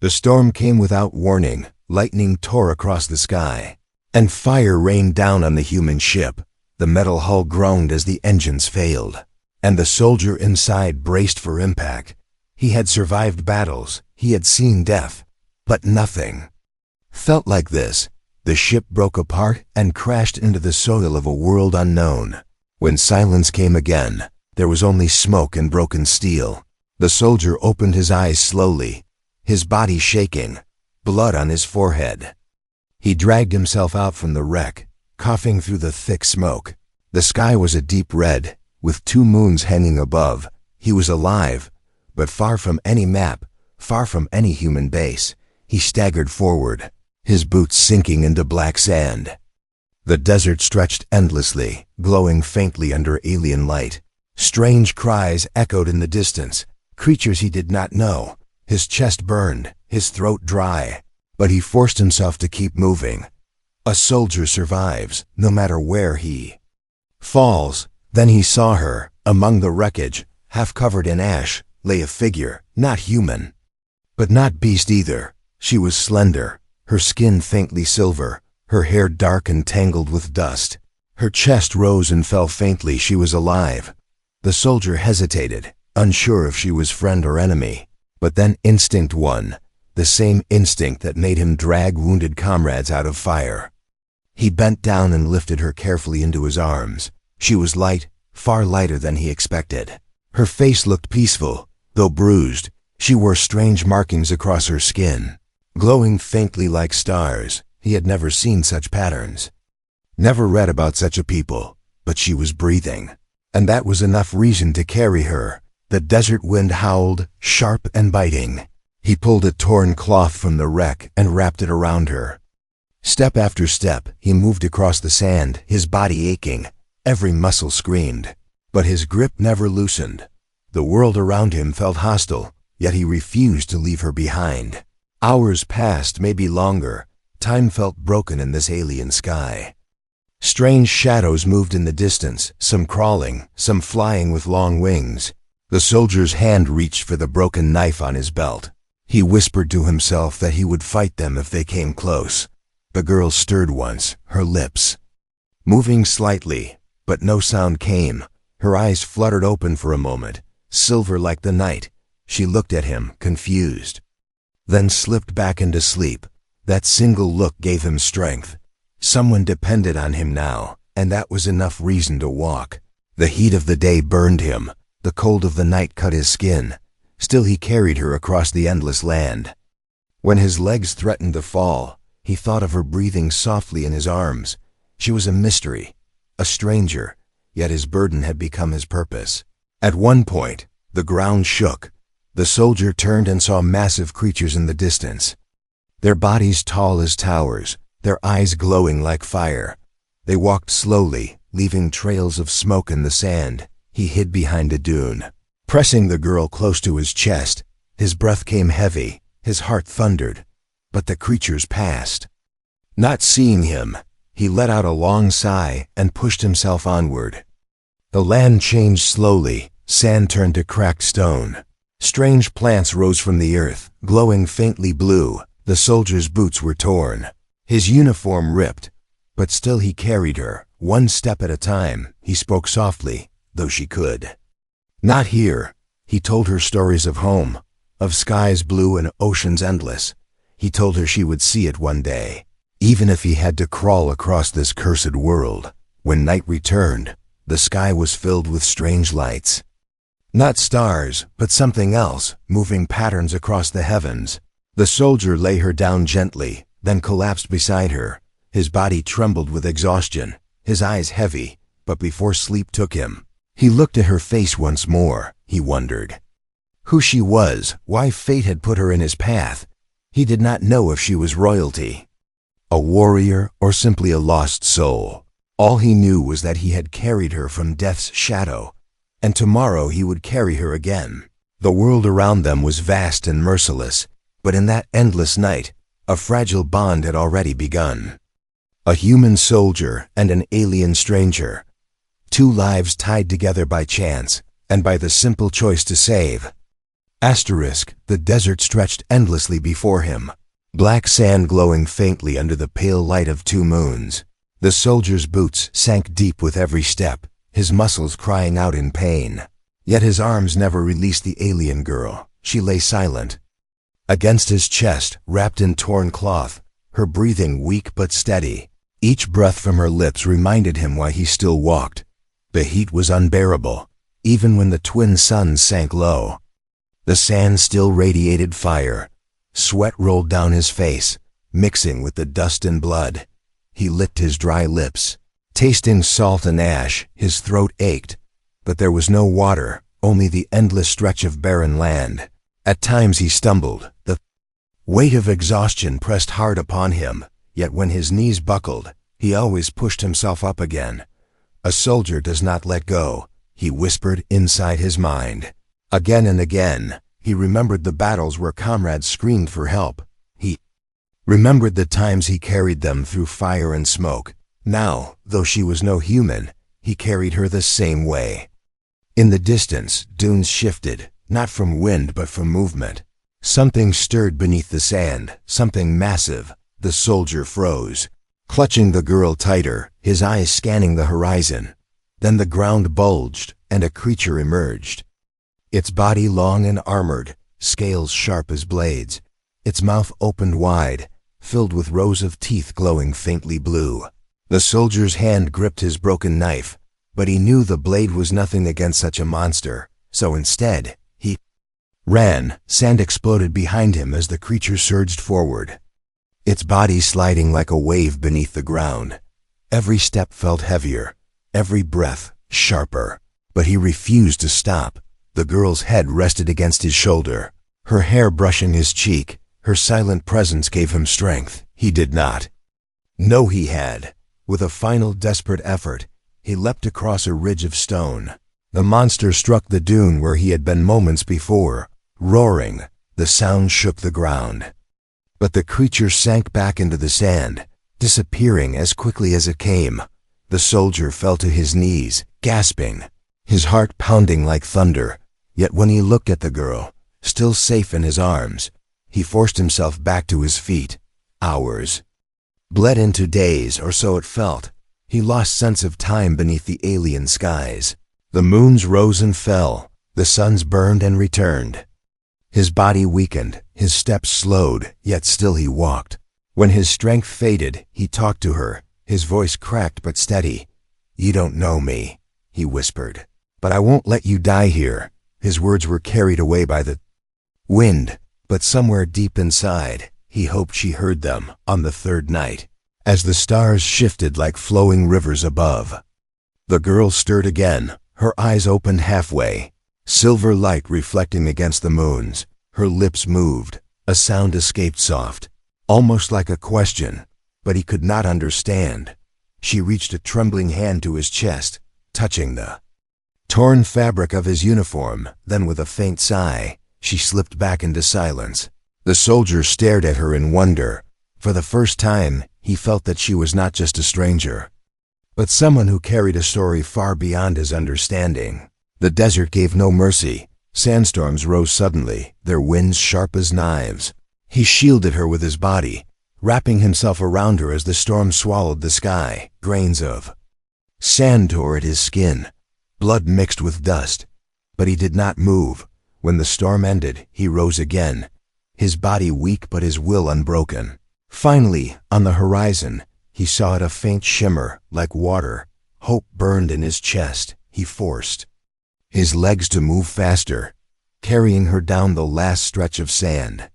The storm came without warning, lightning tore across the sky, and fire rained down on the human ship. The metal hull groaned as the engines failed, and the soldier inside braced for impact. He had survived battles, he had seen death, but nothing felt like this. The ship broke apart and crashed into the soil of a world unknown. When silence came again, there was only smoke and broken steel. The soldier opened his eyes slowly, his body shaking, blood on his forehead. He dragged himself out from the wreck, coughing through the thick smoke. The sky was a deep red, with 2 moons hanging above. He was alive, but far from any map, far from any human base. He staggered forward, his boots sinking into black sand. The desert stretched endlessly, glowing faintly under alien light. Strange cries echoed in the distance, creatures he did not know. His chest burned, his throat dry, but he forced himself to keep moving. A soldier survives, no matter where he falls. Then he saw her. Among the wreckage, half covered in ash, lay a figure, not human, but not beast either. She was slender, her skin faintly silver, her hair dark and tangled with dust. Her chest rose and fell faintly. She was alive. The soldier hesitated, unsure if she was friend or enemy. But then instinct won, the same instinct that made him drag wounded comrades out of fire. He bent down and lifted her carefully into his arms. She was light, far lighter than he expected. Her face looked peaceful, though bruised. She wore strange markings across her skin, glowing faintly like stars. He had never seen such patterns, never read about such a people, but she was breathing, and that was enough reason to carry her. The desert wind howled, sharp and biting. He pulled a torn cloth from the wreck and wrapped it around her. Step after step, he moved across the sand, his body aching. Every muscle screamed, but his grip never loosened. The world around him felt hostile, yet he refused to leave her behind. Hours passed, maybe longer. Time felt broken in this alien sky. Strange shadows moved in the distance, some crawling, some flying with long wings. The soldier's hand reached for the broken knife on his belt. He whispered to himself that he would fight them if they came close. The girl stirred once, her lips moving slightly, but no sound came. Her eyes fluttered open for a moment, silver like the night. She looked at him, confused, then slipped back into sleep. That single look gave him strength. Someone depended on him now, and that was enough reason to walk. The heat of the day burned him. The cold of the night cut his skin. Still he carried her across the endless land. When his legs threatened to fall, he thought of her breathing softly in his arms. She was a mystery, a stranger, yet his burden had become his purpose. At one point, the ground shook. The soldier turned and saw massive creatures in the distance, their bodies tall as towers, their eyes glowing like fire. They walked slowly, leaving trails of smoke in the sand. He hid behind a dune, pressing the girl close to his chest. His breath came heavy, his heart thundered, but the creatures passed. Not seeing him, he let out a long sigh and pushed himself onward. The land changed slowly, sand turned to cracked stone. Strange plants rose from the earth, glowing faintly blue. The soldier's boots were torn, his uniform ripped, but still he carried her, one step at a time. He spoke softly, though she could not hear. He told her stories of home, of skies blue and oceans endless. He told her she would see it one day, even if he had to crawl across this cursed world. When night returned, the sky was filled with strange lights. Not stars, but something else, moving patterns across the heavens. The soldier lay her down gently, then collapsed beside her. His body trembled with exhaustion, his eyes heavy, but before sleep took him, he looked at her face once more. He wondered who she was, why fate had put her in his path. He did not know if she was royalty, a warrior, or simply a lost soul. All he knew was that he had carried her from death's shadow, and tomorrow he would carry her again. The world around them was vast and merciless, but in that endless night, a fragile bond had already begun. A human soldier and an alien stranger. 2 lives tied together by chance, and by the simple choice to save. Asterisk, the desert stretched endlessly before him. Black sand glowing faintly under the pale light of 2 moons. The soldier's boots sank deep with every step, his muscles crying out in pain. Yet his arms never released the alien girl. She lay silent. Against his chest, wrapped in torn cloth, her breathing weak but steady. Each breath from her lips reminded him why he still walked. The heat was unbearable, even when the twin suns sank low. The sand still radiated fire. Sweat rolled down his face, mixing with the dust and blood. He licked his dry lips. Tasting salt and ash, his throat ached. But there was no water, only the endless stretch of barren land. At times he stumbled. The weight of exhaustion pressed hard upon him, yet when his knees buckled, he always pushed himself up again. A soldier does not let go, he whispered inside his mind. Again and again, he remembered the battles where comrades screamed for help. He remembered the times he carried them through fire and smoke. Now, though she was no human, he carried her the same way. In the distance, dunes shifted, not from wind but from movement. Something stirred beneath the sand, something massive. The soldier froze, clutching the girl tighter, his eyes scanning the horizon. Then the ground bulged, and a creature emerged. Its body long and armored, scales sharp as blades. Its mouth opened wide, filled with rows of teeth glowing faintly blue. The soldier's hand gripped his broken knife, but he knew the blade was nothing against such a monster, so instead, he ran. Sand exploded behind him as the creature surged forward, its body sliding like a wave beneath the ground. Every step felt heavier, every breath sharper, but he refused to stop. The girl's head rested against his shoulder, her hair brushing his cheek. Her silent presence gave him strength. He did not know he had. With a final desperate effort, he leapt across a ridge of stone. The monster struck the dune where he had been moments before, roaring. The sound shook the ground. But the creature sank back into the sand, disappearing as quickly as it came. The soldier fell to his knees, gasping, his heart pounding like thunder. Yet when he looked at the girl, still safe in his arms, he forced himself back to his feet. Hours bled into days, or so it felt. He lost sense of time beneath the alien skies. The moons rose and fell, the suns burned and returned. His body weakened, his steps slowed, yet still he walked. When his strength faded, he talked to her, his voice cracked but steady. "You don't know me," he whispered, "but I won't let you die here." His words were carried away by the wind, but somewhere deep inside, he hoped she heard them. On the 3rd night, as the stars shifted like flowing rivers above, the girl stirred again, her eyes opened halfway, silver light reflecting against the moons. Her lips moved, a sound escaped soft, almost like a question, but he could not understand. She reached a trembling hand to his chest, touching the torn fabric of his uniform. Then with a faint sigh, she slipped back into silence. The soldier stared at her in wonder. For the first time, he felt that she was not just a stranger, but someone who carried a story far beyond his understanding. The desert gave no mercy. Sandstorms rose suddenly, their winds sharp as knives. He shielded her with his body, wrapping himself around her as the storm swallowed the sky. Grains of sand tore at his skin, blood mixed with dust, but he did not move. When the storm ended, he rose again, his body weak but his will unbroken. Finally, on the horizon, he saw it, a faint shimmer, like water. Hope burned in his chest. He forced his legs to move faster, carrying her down the last stretch of sand.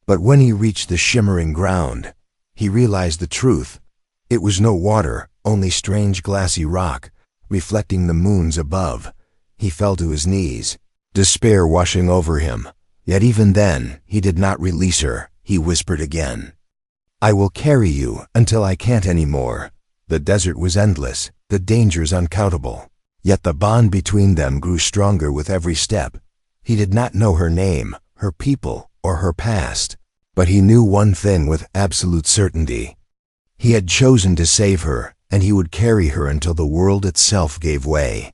But when he reached the shimmering ground, he realized the truth. It was no water, only strange glassy rock, reflecting the moons above. He fell to his knees, despair washing over him. Yet even then, he did not release her. He whispered again, "I will carry you until I can't anymore." The desert was endless, the dangers uncountable. Yet the bond between them grew stronger with every step. He did not know her name, her people, or her past, but he knew one thing with absolute certainty. He had chosen to save her, and he would carry her until the world itself gave way.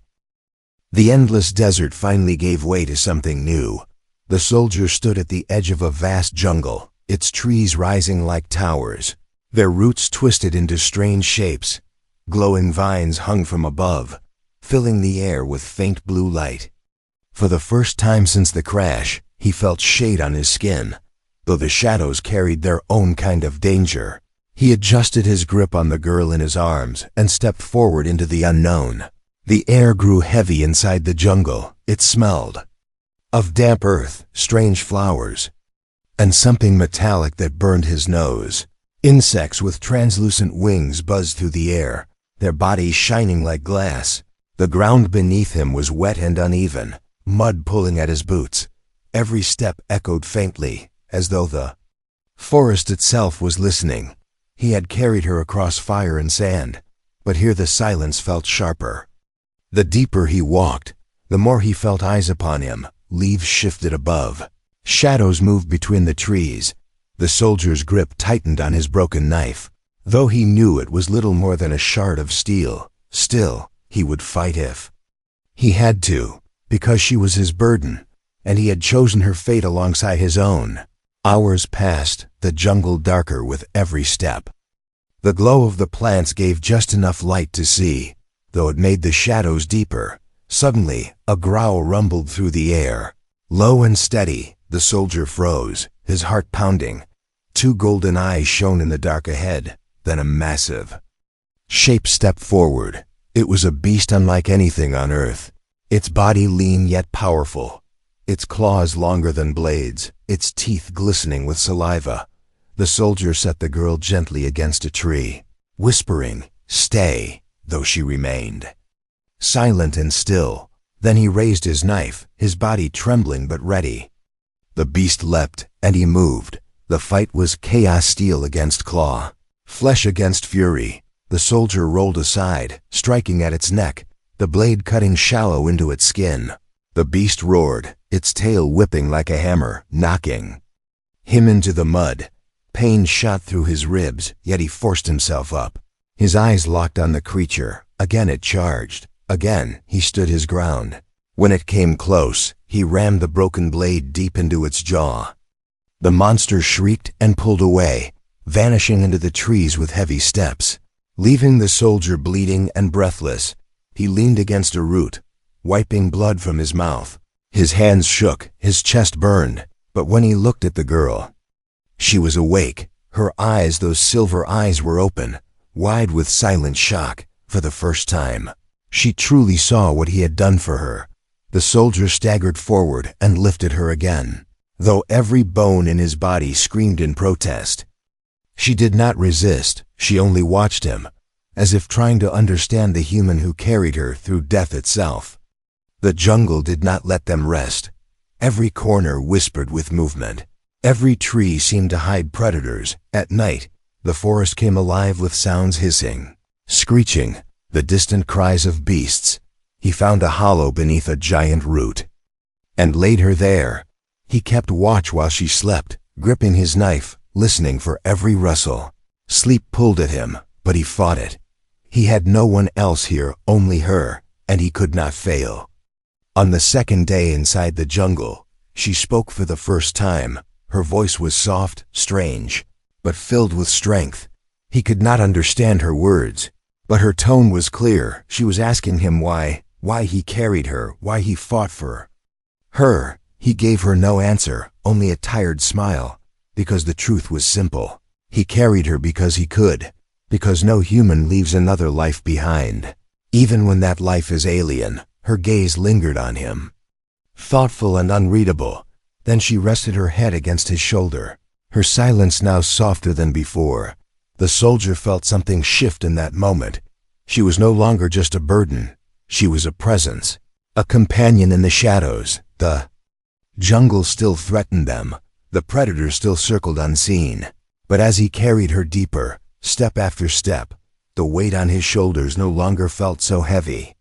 The endless desert finally gave way to something new. The soldier stood at the edge of a vast jungle, its trees rising like towers, their roots twisted into strange shapes. Glowing vines hung from above, filling the air with faint blue light. For the first time since the crash, he felt shade on his skin, though the shadows carried their own kind of danger. He adjusted his grip on the girl in his arms and stepped forward into the unknown. The air grew heavy inside the jungle. It smelled of damp earth, strange flowers, and something metallic that burned his nose. Insects with translucent wings buzzed through the air, their bodies shining like glass. The ground beneath him was wet and uneven, mud pulling at his boots. Every step echoed faintly, as though the forest itself was listening. He had carried her across fire and sand, but here the silence felt sharper. The deeper he walked, the more he felt eyes upon him. Leaves shifted above. Shadows moved between the trees. The soldier's grip tightened on his broken knife. Though he knew it was little more than a shard of steel, still, he would fight if he had to, because she was his burden, and he had chosen her fate alongside his own. Hours passed, the jungle darker with every step. The glow of the plants gave just enough light to see, though it made the shadows deeper. Suddenly, a growl rumbled through the air. Low and steady, the soldier froze, his heart pounding. Two golden eyes shone in the dark ahead. Then a massive shape stepped forward. It was a beast unlike anything on earth. Its body lean yet powerful, its claws longer than blades, its teeth glistening with saliva. The soldier set the girl gently against a tree, whispering, "Stay," though she remained silent and still. Then he raised his knife, his body trembling but ready. The beast leapt, and he moved. The fight was chaos, steel against claw, flesh against fury. The soldier rolled aside, striking at its neck, the blade cutting shallow into its skin. The beast roared, its tail whipping like a hammer, knocking him into the mud. Pain shot through his ribs, yet he forced himself up. His eyes locked on the creature. Again it charged. Again he stood his ground. When it came close, he rammed the broken blade deep into its jaw. The monster shrieked and pulled away, vanishing into the trees with heavy steps. Leaving the soldier bleeding and breathless, he leaned against a root, wiping blood from his mouth. His hands shook, his chest burned, but when he looked at the girl, she was awake. Her eyes, those silver eyes, were open, wide with silent shock. For the first time, she truly saw what he had done for her. The soldier staggered forward and lifted her again, though every bone in his body screamed in protest. She did not resist, she only watched him, as if trying to understand the human who carried her through death itself. The jungle did not let them rest. Every corner whispered with movement. Every tree seemed to hide predators. At night, the forest came alive with sounds hissing, screeching, the distant cries of beasts. He found a hollow beneath a giant root and laid her there. He kept watch while she slept, gripping his knife, listening for every rustle. Sleep pulled at him, but he fought it. He had no one else here, only her, and he could not fail. On the second day inside the jungle, she spoke for the first time. Her voice was soft, strange, but filled with strength. He could not understand her words, but her tone was clear. She was asking him why he carried her, why he fought for her. He gave her no answer, only a tired smile, because the truth was simple. He carried her because he could, because no human leaves another life behind. Even when that life is alien, her gaze lingered on him, thoughtful and unreadable. Then she rested her head against his shoulder, her silence now softer than before. The soldier felt something shift in that moment. She was no longer just a burden. She was a presence, a companion in the shadows. The jungle still threatened them. The predator still circled unseen. But as he carried her deeper, step after step, the weight on his shoulders no longer felt so heavy.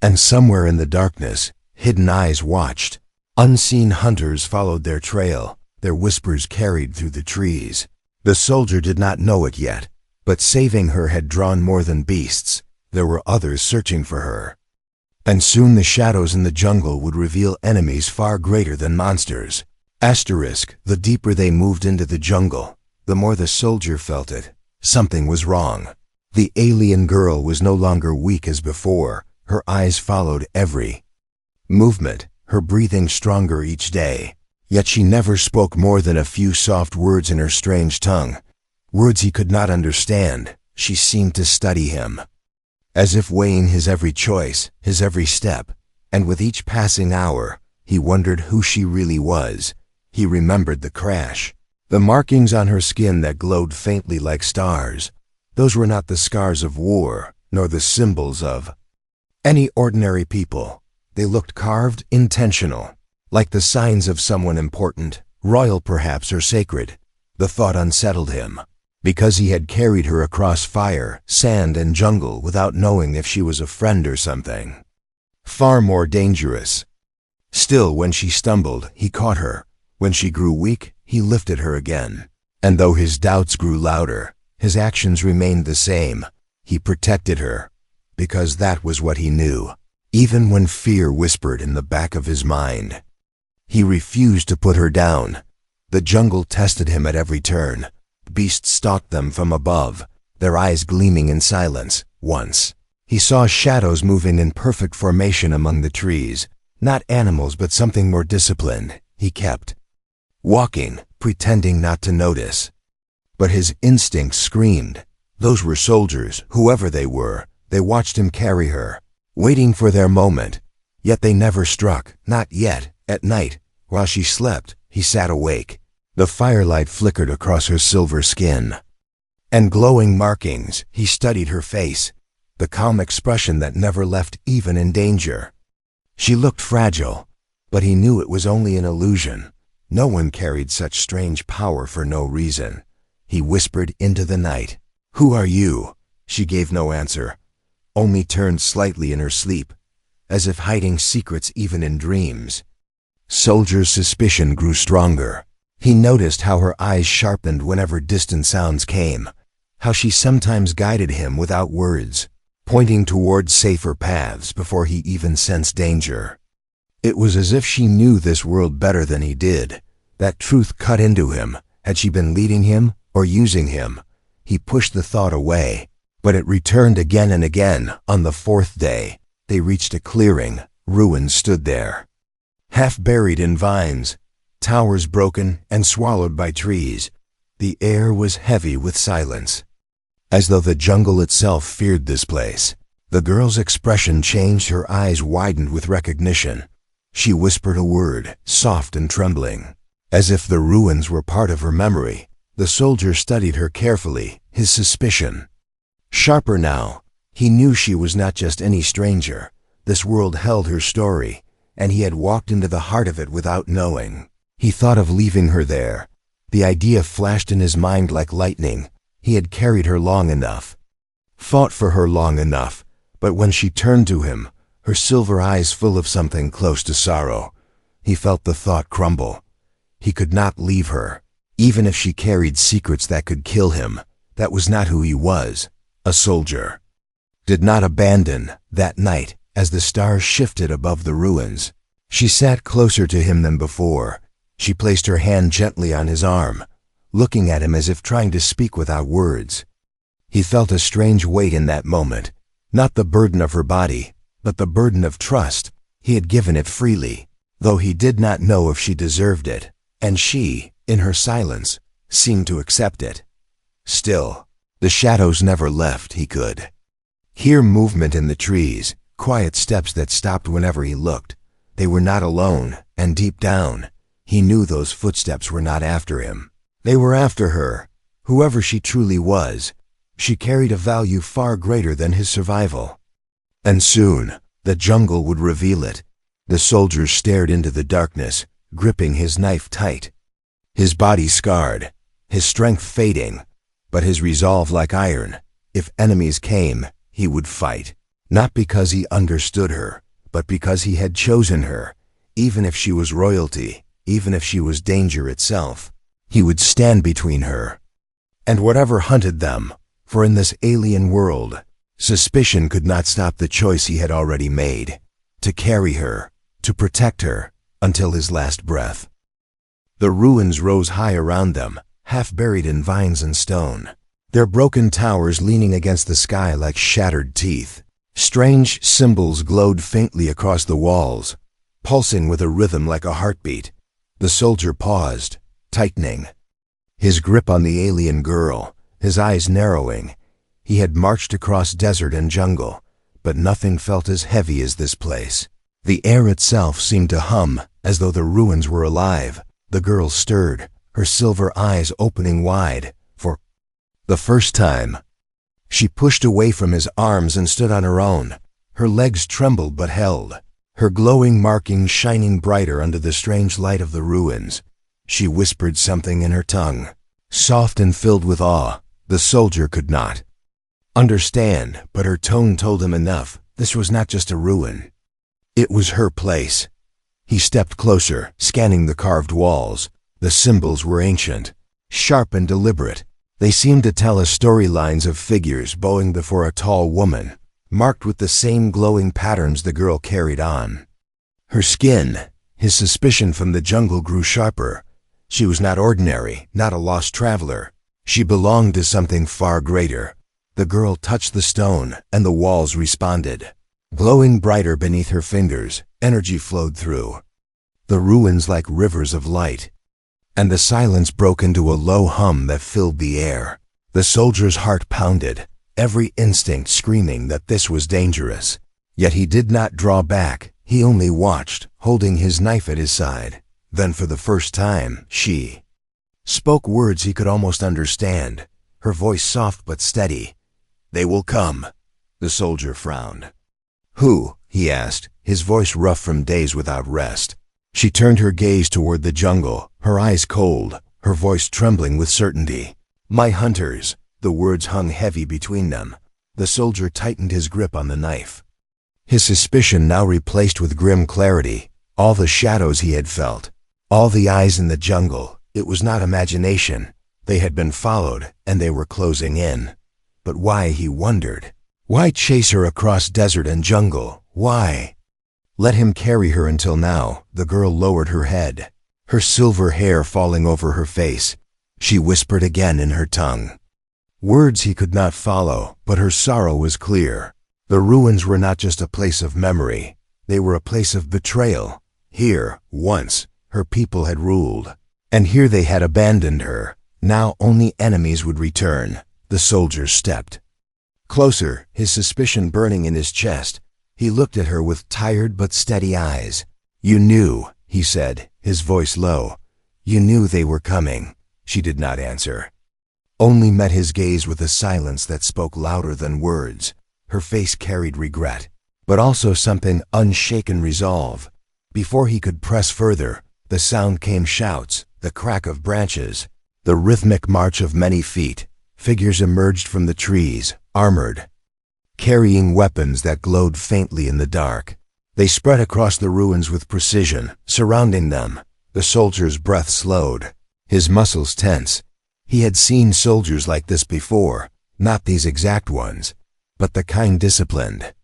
And somewhere in the darkness, hidden eyes watched. Unseen hunters followed their trail, their whispers carried through the trees. The soldier did not know it yet, but saving her had drawn more than beasts. There were others searching for her. And soon the shadows in the jungle would reveal enemies far greater than monsters. The deeper they moved into the jungle, the more the soldier felt it. Something was wrong. The alien girl was no longer weak as before. Her eyes followed every movement, her breathing stronger each day. Yet she never spoke more than a few soft words in her strange tongue. Words he could not understand. She seemed to study him, as if weighing his every choice, his every step. And with each passing hour, he wondered who she really was. He remembered the crash, the markings on her skin that glowed faintly like stars. Those were not the scars of war, nor the symbols of any ordinary people. They looked carved, intentional, like the signs of someone important, royal perhaps, or sacred. The thought unsettled him, because he had carried her across fire, sand, and jungle without knowing if she was a friend or something far more dangerous. Still, when she stumbled, he caught her. When she grew weak, he lifted her again. And though his doubts grew louder, his actions remained the same. He protected her, because that was what he knew. Even when fear whispered in the back of his mind, he refused to put her down. The jungle tested him at every turn. Beasts stalked them from above, their eyes gleaming in silence. Once, he saw shadows moving in perfect formation among the trees. Not animals, but something more disciplined. He kept walking, pretending not to notice. But his instincts screamed. Those were soldiers, whoever they were. They watched him carry her, waiting for their moment. Yet they never struck, not yet. At night, while she slept, he sat awake. The firelight flickered across her silver skin, and glowing markings. He studied her face, the calm expression that never left even in danger. She looked fragile, but he knew it was only an illusion. No one carried such strange power for no reason. He whispered into the night, "Who are you?" She gave no answer, only turned slightly in her sleep, as if hiding secrets even in dreams. Soldier's suspicion grew stronger. He noticed how her eyes sharpened whenever distant sounds came, how she sometimes guided him without words, pointing towards safer paths before he even sensed danger. It was as if she knew this world better than he did. That truth cut into him. Had she been leading him or using him? He pushed the thought away, but it returned again and again. On the fourth day, they reached a clearing. Ruins stood there, half buried in vines, towers broken and swallowed by trees. The air was heavy with silence, as though the jungle itself feared this place. The girl's expression changed. Her eyes widened with recognition. She whispered a word, soft and trembling, as if the ruins were part of her memory. The soldier studied her carefully, his suspicion sharper now. He knew she was not just any stranger. This world held her story, and he had walked into the heart of it without knowing. He thought of leaving her there. The idea flashed in his mind like lightning. He had carried her long enough, fought for her long enough, but when she turned to him, her silver eyes full of something close to sorrow, he felt the thought crumble. He could not leave her, even if she carried secrets that could kill him. That was not who he was. A soldier did not abandon. That night, as the stars shifted above the ruins, she sat closer to him than before. She placed her hand gently on his arm, looking at him as if trying to speak without words. He felt a strange weight in that moment, not the burden of her body, but the burden of trust. He had given it freely, though he did not know if she deserved it, and she, in her silence, seemed to accept it. Still, the shadows never left. He could hear movement in the trees, quiet steps that stopped whenever he looked. They were not alone, and deep down, he knew those footsteps were not after him. They were after her. Whoever she truly was, she carried a value far greater than his survival. And soon, the jungle would reveal it. The soldier stared into the darkness, gripping his knife tight. His body scarred, his strength fading, but his resolve like iron. If enemies came, he would fight. Not because he understood her, but because he had chosen her. Even if she was royalty, even if she was danger itself, he would stand between her and whatever hunted them. For in this alien world, suspicion could not stop the choice he had already made. to carry her, to protect her, until his last breath. The ruins rose high around them, half buried in vines and stone, their broken towers leaning against the sky like shattered teeth. Strange symbols glowed faintly across the walls, pulsing with a rhythm like a heartbeat. The soldier paused, tightening his grip on the alien girl, his eyes narrowing. He had marched across desert and jungle, but nothing felt as heavy as this place. The air itself seemed to hum, as though the ruins were alive. The girl stirred, her silver eyes opening wide. For the first time, she pushed away from his arms and stood on her own. Her legs trembled but held, her glowing markings shining brighter under the strange light of the ruins. She whispered something in her tongue, soft and filled with awe. The soldier could not understand, but her tone told him enough. This was not just a ruin. It was her place. He stepped closer, scanning the carved walls. The symbols were ancient, sharp and deliberate. They seemed to tell us storylines of figures bowing before a tall woman, marked with the same glowing patterns the girl carried on her skin. His suspicion from the jungle grew sharper. She was not ordinary, not a lost traveler. She belonged to something far greater. The girl touched the stone, and the walls responded. Glowing brighter beneath her fingers, energy flowed through the ruins like rivers of light, and the silence broke into a low hum that filled the air. The soldier's heart pounded, every instinct screaming that this was dangerous. Yet he did not draw back. He only watched, holding his knife at his side. Then for the first time, she spoke words he could almost understand, her voice soft but steady. "They will come." The soldier frowned. "Who?" he asked, his voice rough from days without rest. She turned her gaze toward the jungle, her eyes cold, her voice trembling with certainty. "My hunters." The words hung heavy between them. The soldier tightened his grip on the knife, his suspicion now replaced with grim clarity. All the shadows he had felt, all the eyes in the jungle, it was not imagination. They had been followed, and they were closing in. But why, he wondered. Why chase her across desert and jungle? Why let him carry her until now? The girl lowered her head, her silver hair falling over her face. She whispered again in her tongue, words he could not follow, but her sorrow was clear. The ruins were not just a place of memory. They were a place of betrayal. Here, once, her people had ruled, and here they had abandoned her. Now only enemies would return. The soldier stepped closer, his suspicion burning in his chest. He looked at her with tired but steady eyes. "You knew," he said, his voice low. "You knew they were coming." She did not answer, only met his gaze with a silence that spoke louder than words. Her face carried regret, but also something unshaken resolve. Before he could press further, the sound came: shouts, the crack of branches, the rhythmic march of many feet. Figures emerged from the trees, armored, carrying weapons that glowed faintly in the dark. They spread across the ruins with precision, surrounding them. The soldier's breath slowed, his muscles tense. He had seen soldiers like this before, not these exact ones, but the kind disciplined,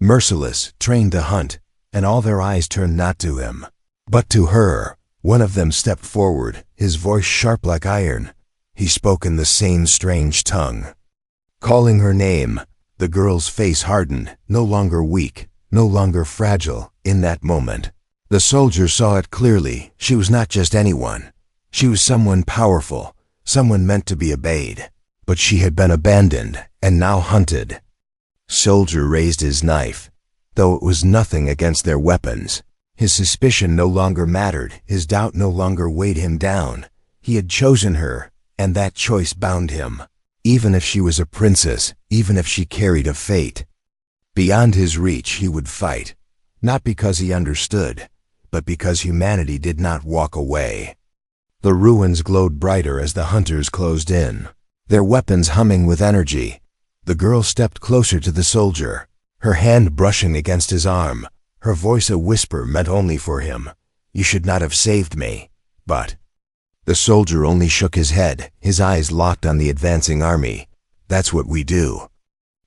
merciless, trained to hunt, and all their eyes turned not to him, but to her. One of them stepped forward, his voice sharp like iron. He spoke in the same strange tongue, calling her name. The girl's face hardened, no longer weak, no longer fragile. In that moment, the soldier saw it clearly. She was not just anyone. She was someone powerful, someone meant to be obeyed. But she had been abandoned, and now hunted. Soldier raised his knife, though it was nothing against their weapons. His suspicion no longer mattered, his doubt no longer weighed him down. He had chosen her, and that choice bound him. Even if she was a princess, even if she carried a fate beyond his reach, he would fight. Not because he understood, but because humanity did not walk away. The ruins glowed brighter as the hunters closed in, their weapons humming with energy. The girl stepped closer to the soldier, her hand brushing against his arm, her voice a whisper meant only for him. "You should not have saved me." But the soldier only shook his head, his eyes locked on the advancing army. "That's what we do,"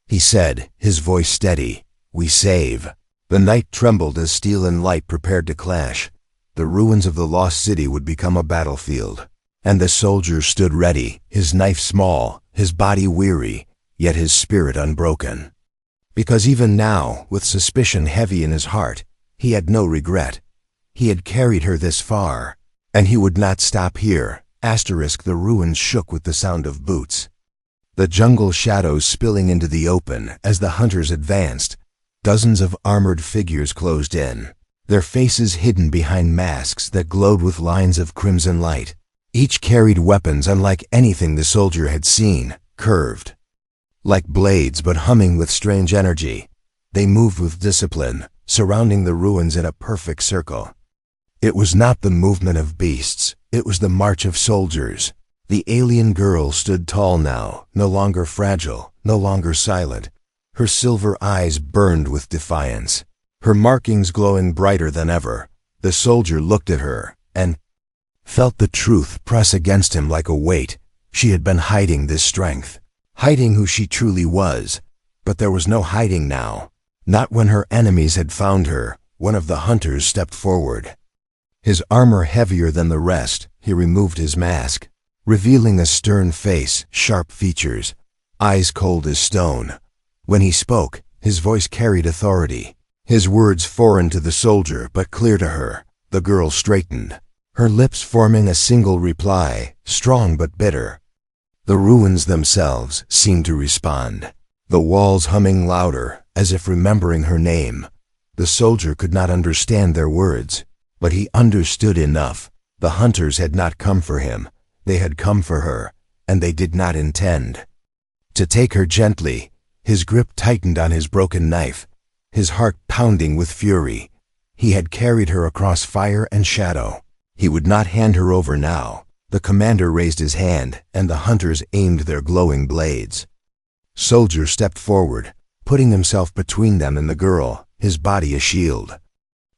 he said, his voice steady. "We save." The night trembled as steel and light prepared to clash. The ruins of the lost city would become a battlefield. And the soldier stood ready, his knife small, his body weary, yet his spirit unbroken. Because even now, with suspicion heavy in his heart, he had no regret. He had carried her this far, and he would not stop here. The ruins shook with the sound of boots. The jungle shadows spilling into the open as the hunters advanced. Dozens of armored figures closed in, their faces hidden behind masks that glowed with lines of crimson light. Each carried weapons unlike anything the soldier had seen, curved like blades but humming with strange energy. They moved with discipline, surrounding the ruins in a perfect circle. It was not the movement of beasts, it was the march of soldiers. The alien girl stood tall now, no longer fragile, no longer silent. Her silver eyes burned with defiance, her markings glowing brighter than ever. The soldier looked at her and felt the truth press against him like a weight. She had been hiding this strength, hiding who she truly was. But there was no hiding now. Not when her enemies had found her. One of the hunters stepped forward. His armor heavier than the rest, he removed his mask, revealing a stern face, sharp features, eyes cold as stone. When he spoke, his voice carried authority, his words foreign to the soldier but clear to her. The girl straightened, her lips forming a single reply, strong but bitter. The ruins themselves seemed to respond, the walls humming louder, as if remembering her name. The soldier could not understand their words, but he understood enough. The hunters had not come for him, they had come for her, and they did not intend to take her gently. His grip tightened on his broken knife, his heart pounding with fury. He had carried her across fire and shadow. He would not hand her over now. The commander raised his hand, and the hunters aimed their glowing blades. Soldier stepped forward, putting himself between them and the girl, his body a shield.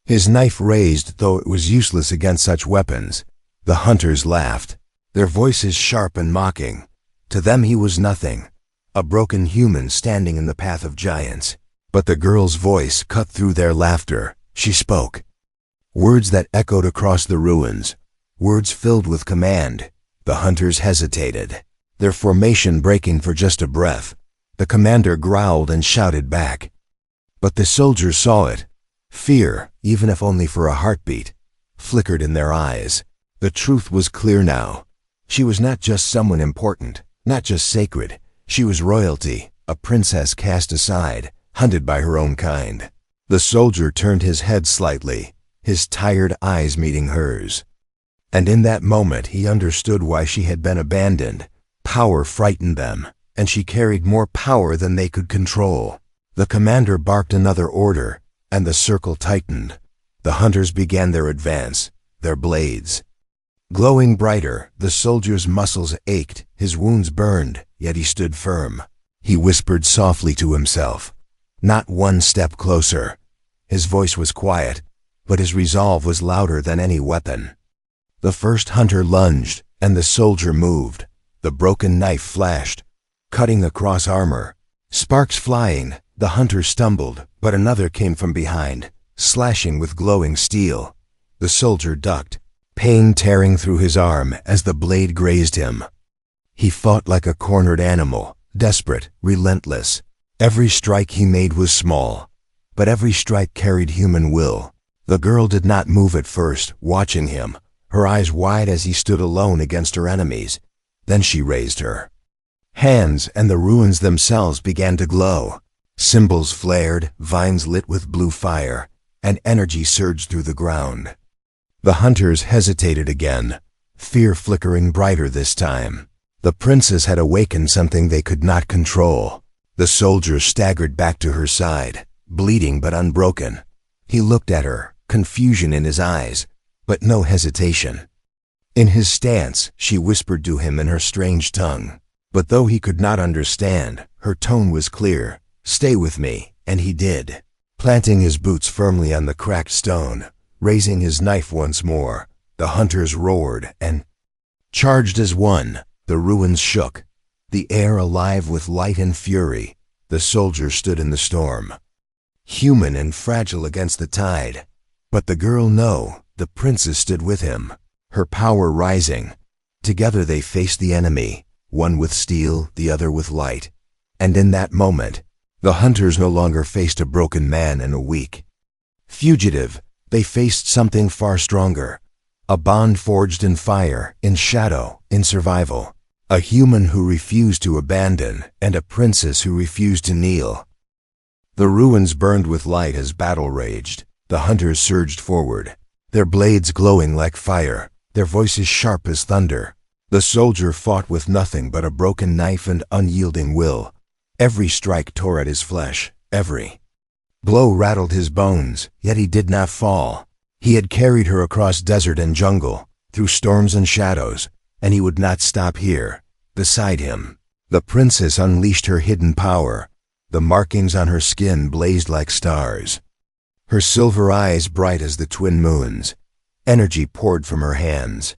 His knife raised, though it was useless against such weapons. The hunters laughed, their voices sharp and mocking. To them he was nothing, a broken human standing in the path of giants. But the girl's voice cut through their laughter. She spoke, words that echoed across the ruins, words filled with command. The hunters hesitated, their formation breaking for just a breath. The commander growled and shouted back. But the soldiers saw it. Fear, even if only for a heartbeat, flickered in their eyes. The truth was clear now. She was not just someone important, not just sacred. She was royalty, a princess cast aside, hunted by her own kind. The soldier turned his head slightly, his tired eyes meeting hers. And in that moment he understood why she had been abandoned. Power frightened them, and she carried more power than they could control. The commander barked another order, and the circle tightened. The hunters began their advance, their blades glowing brighter. The soldier's muscles ached, his wounds burned, yet he stood firm. He whispered softly to himself, not one step closer. His voice was quiet, but his resolve was louder than any weapon. The first hunter lunged, and the soldier moved. The broken knife flashed, cutting across armor. Sparks flying, the hunter stumbled, but another came from behind, slashing with glowing steel. The soldier ducked, pain tearing through his arm as the blade grazed him. He fought like a cornered animal, desperate, relentless. Every strike he made was small, but every strike carried human will. The girl did not move at first, watching him, her eyes wide as he stood alone against her enemies. Then she raised her hands, and the ruins themselves began to glow. Symbols flared, vines lit with blue fire, and energy surged through the ground. The hunters hesitated again, fear flickering brighter this time. The princess had awakened something they could not control. The soldier staggered back to her side, bleeding but unbroken. He looked at her, confusion in his eyes, but no hesitation. In his stance, she whispered to him in her strange tongue. But though he could not understand, her tone was clear. "Stay with me," and he did, planting his boots firmly on the cracked stone. Raising his knife once more, the hunters roared and charged as one. The ruins shook, the air alive with light and fury. The soldier stood in the storm. human and fragile against the tide. But the girl no, the princess stood with him, her power rising. Together they faced the enemy, one with steel, the other with light. And in that moment, the hunters no longer faced a broken man and a weak fugitive. They faced something far stronger. A bond forged in fire, in shadow, in survival. A human who refused to abandon, and a princess who refused to kneel. The ruins burned with light as battle raged. The hunters surged forward, their blades glowing like fire, their voices sharp as thunder. The soldier fought with nothing but a broken knife and unyielding will. Every strike tore at his flesh, every blow rattled his bones, yet he did not fall. He had carried her across desert and jungle, through storms and shadows, and he would not stop here. Beside him, the princess unleashed her hidden power. The markings on her skin blazed like stars. Her silver eyes bright as the twin moons. Energy poured from her hands,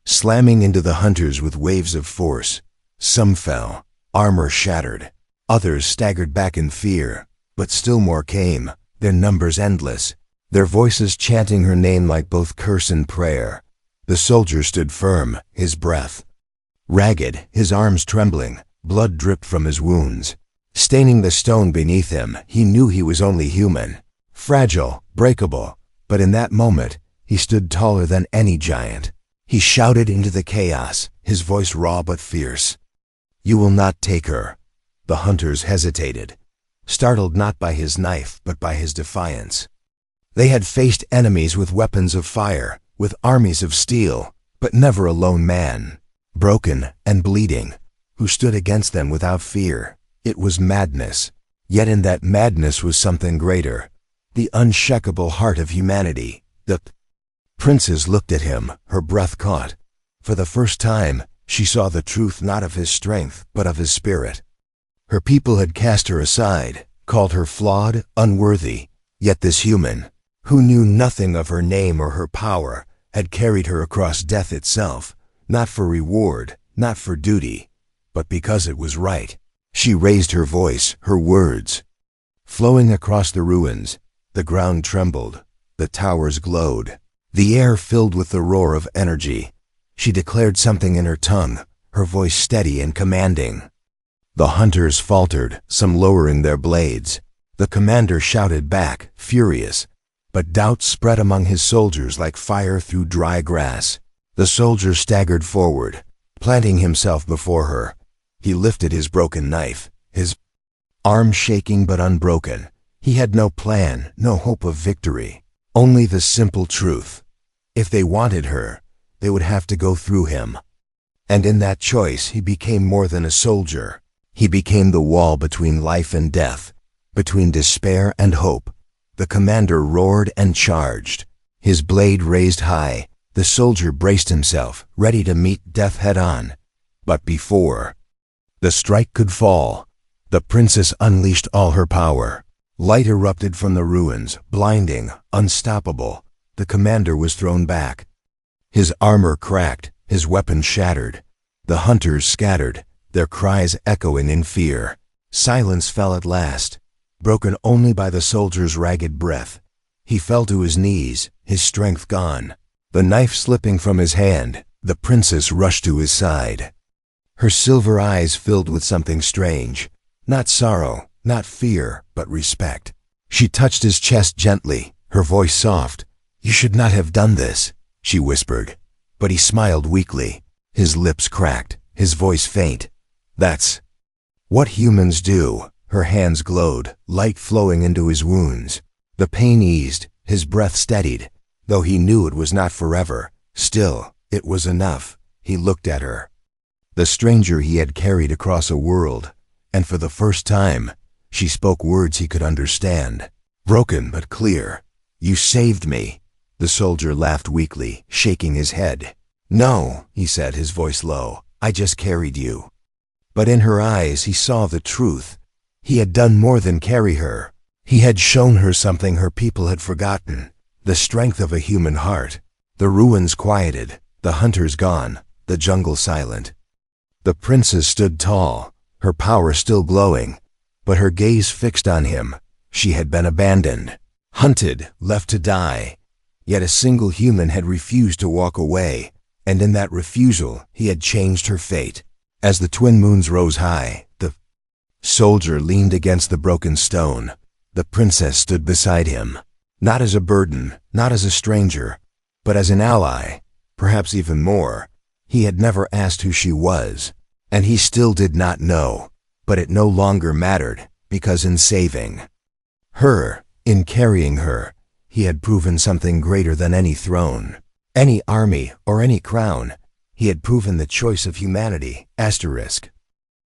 slamming into the hunters with waves of force. Some fell, armor shattered. Others staggered back in fear, but still more came, their numbers endless, their voices chanting her name like both curse and prayer. The soldier stood firm, his breath ragged, his arms trembling. Blood dripped from his wounds, staining the stone beneath him. He knew he was only human, fragile, breakable, but in that moment, he stood taller than any giant. He shouted into the chaos, his voice raw but fierce. "You will not take her." The hunters hesitated, startled not by his knife but by his defiance. They had faced enemies with weapons of fire, with armies of steel, but never a lone man, broken and bleeding, who stood against them without fear. It was madness, yet in that madness was something greater, the unshakable heart of humanity. The princess looked at him, her breath caught. For the first time, she saw the truth not of his strength, but of his spirit. Her people had cast her aside, called her flawed, unworthy, yet this human, who knew nothing of her name or her power, had carried her across death itself, not for reward, not for duty, but because it was right. She raised her voice, her words flowing across the ruins. The ground trembled, the towers glowed, the air filled with the roar of energy. She declared something in her tongue, her voice steady and commanding. The hunters faltered, some lowering their blades. The commander shouted back, furious, but doubt spread among his soldiers like fire through dry grass. The soldier staggered forward, planting himself before her. He lifted his broken knife, his arm shaking but unbroken. He had no plan, no hope of victory, only the simple truth. If they wanted her, they would have to go through him. And in that choice he became more than a soldier. He became the wall between life and death, between despair and hope. The commander roared and charged, his blade raised high. The soldier braced himself, ready to meet death head-on. But before the strike could fall, the princess unleashed all her power. Light erupted from the ruins, blinding, unstoppable. The commander was thrown back. His armor cracked, his weapon shattered. The hunters scattered, their cries echoing in fear. Silence fell at last, broken only by the soldier's ragged breath. He fell to his knees, his strength gone. The knife slipping from his hand, the princess rushed to his side. Her silver eyes filled with something strange, not sorrow, not fear, but respect. She touched his chest gently, her voice soft. "You should not have done this," she whispered. But he smiled weakly, his lips cracked, his voice faint. "That's what humans do." Her hands glowed, light flowing into his wounds. The pain eased, his breath steadied. Though he knew it was not forever, still, it was enough. He looked at her, the stranger he had carried across a world, and for the first time, she spoke words he could understand, broken but clear. "You saved me." The soldier laughed weakly, shaking his head. "No," he said, his voice low, "I just carried you." But in her eyes he saw the truth. He had done more than carry her. He had shown her something her people had forgotten. The strength of a human heart. The ruins quieted, the hunters gone, the jungle silent. The princess stood tall, her power still glowing, but her gaze fixed on him. She had been abandoned, hunted, left to die. Yet a single human had refused to walk away, and in that refusal, he had changed her fate. As the twin moons rose high, the soldier leaned against the broken stone. The princess stood beside him, not as a burden, not as a stranger, but as an ally, perhaps even more. He had never asked who she was, and he still did not know, but it no longer mattered, because in saving her, in carrying her, he had proven something greater than any throne, any army, or any crown. He had proven the choice of humanity, *.